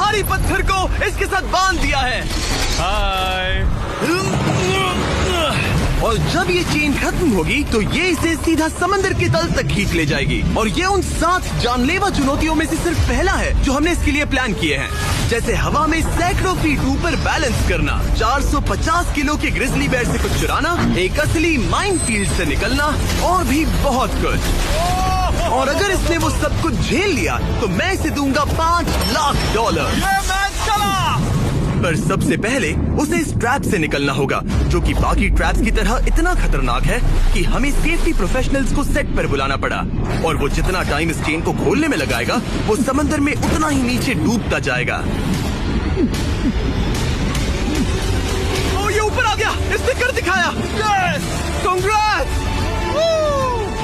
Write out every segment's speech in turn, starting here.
भारी पत्थर को इसके साथ बांध दिया है। हाय। और जब ये चेन खत्म होगी तो ये इसे सीधा समंदर के तल तक खींच ले जाएगी। और ये उन 7 जानलेवा चुनौतियों में से सिर्फ पहला है जो हमने इसके लिए प्लान किए हैं, जैसे हवा में सैकड़ों फीट ऊपर बैलेंस करना, 450 किलो के ग्रिजली बेयर से कुछ चुराना, एक असली माइनफील्ड से निकलना और भी बहुत कुछ। और अगर इसने वो सब कुछ झेल लिया तो मैं इसे दूंगा $5 लाख। ये मैच चला। पर सबसे पहले उसे इस ट्रैप से निकलना होगा, जो कि बाकी ट्रैप्स की तरह इतना खतरनाक है कि हमें सेफ्टी प्रोफेशनल्स को सेट पर बुलाना पड़ा। और वो जितना टाइम इस चेन को खोलने में लगाएगा वो समंदर में उतना ही नीचे डूबता जाएगा। ओ, ये ऊपर आ गया, इसने कर दिखाया। Yes, congrats.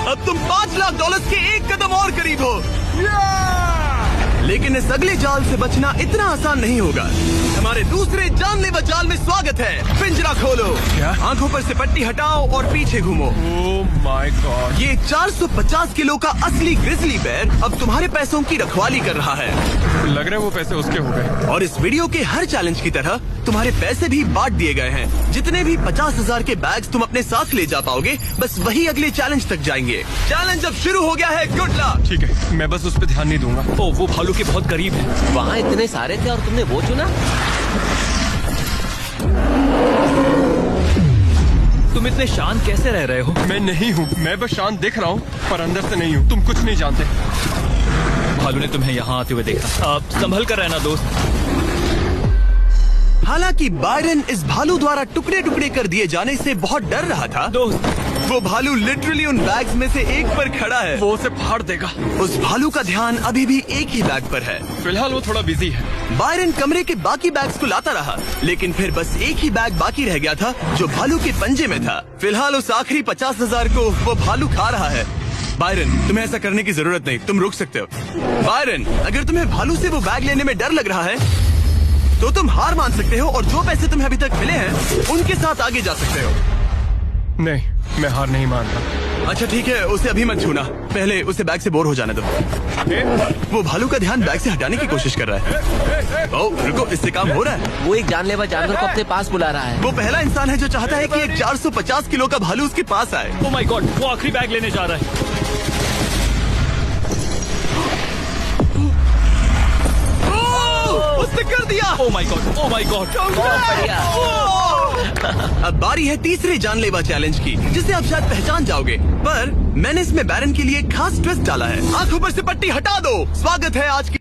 अब तुम $5 लाख के एक कदम और करीब हो। लेकिन इस अगले जाल से बचना इतना आसान नहीं होगा। हमारे दूसरे जानलेवा जाल में स्वागत है। पिंजरा खोलो। क्या? आंखों पर से पट्टी हटाओ और पीछे घूमो। Oh my God. ये 450 किलो का असली ग्रिजली बेयर अब तुम्हारे पैसों की रखवाली कर रहा है। लग रहा है वो पैसे उसके हो गए। और इस वीडियो के हर चैलेंज की तरह तुम्हारे पैसे भी बांट दिए गए हैं। जितने भी 50,000 के बैग्स तुम अपने साथ ले जा पाओगे, बस वही अगले चैलेंज तक जाएंगे। चैलेंज अब शुरू हो गया है। Good luck. ठीक है, मैं बस उस पर ध्यान नहीं दूंगा। ओ, वो भालू के बहुत करीब है। वहाँ इतने सारे थे और तुमने वो चुना। तुम इतने शांत कैसे रह रहे हो? मैं नहीं हूँ, मैं बस शांत दिख रहा हूँ पर अंदर से नहीं हूँ। तुम कुछ नहीं जानते। भालू ने तुम्हें यहाँ आते हुए देखा। आप संभल कर रहना दोस्त। हालांकि बायरन इस भालू द्वारा टुकड़े टुकड़े कर दिए जाने से बहुत डर रहा था। दोस्त, वो भालू लिटरली उन बैग्स में से एक पर खड़ा है। वो उसे फाड़ देगा। उस भालू का ध्यान अभी भी एक ही बैग पर है। फिलहाल वो थोड़ा बिजी है। बायरन कमरे के बाकी बैग्स को लाता रहा, लेकिन फिर बस एक ही बैग बाकी रह गया था जो भालू के पंजे में था। फिलहाल उस आखिरी 50,000 को वो भालू खा रहा है। बायरन, तुम्हें ऐसा करने की जरूरत नहीं, तुम रुक सकते हो। बायरन, अगर तुम्हें भालू से वो बैग लेने में डर लग रहा है तो तुम हार मान सकते हो और जो पैसे तुम्हें अभी तक मिले हैं उनके साथ आगे जा सकते हो। नहीं, मैं हार नहीं मानता। अच्छा ठीक है, उसे अभी मत छूना, पहले उसे बैग से बोर हो जाने दो। वो भालू का ध्यान बैग से हटाने की कोशिश कर रहा है। ओह रुको, इससे काम हो रहा है। वो एक जानलेवा जानवर को अपने पास बुला रहा है। वो पहला इंसान है जो चाहता है कि एक 450 किलो का भालू उसके पास आए। ओ माय गॉड, वो आखिरी बैग लेने जा रहा है। उसने कर दिया। Oh my God, oh my God. बढ़िया। अब बारी है तीसरे जानलेवा चैलेंज की, जिसे आप शायद पहचान जाओगे, पर मैंने इसमें बैरन के लिए खास ट्विस्ट डाला है। आंखों पर से पट्टी हटा दो। स्वागत है आज की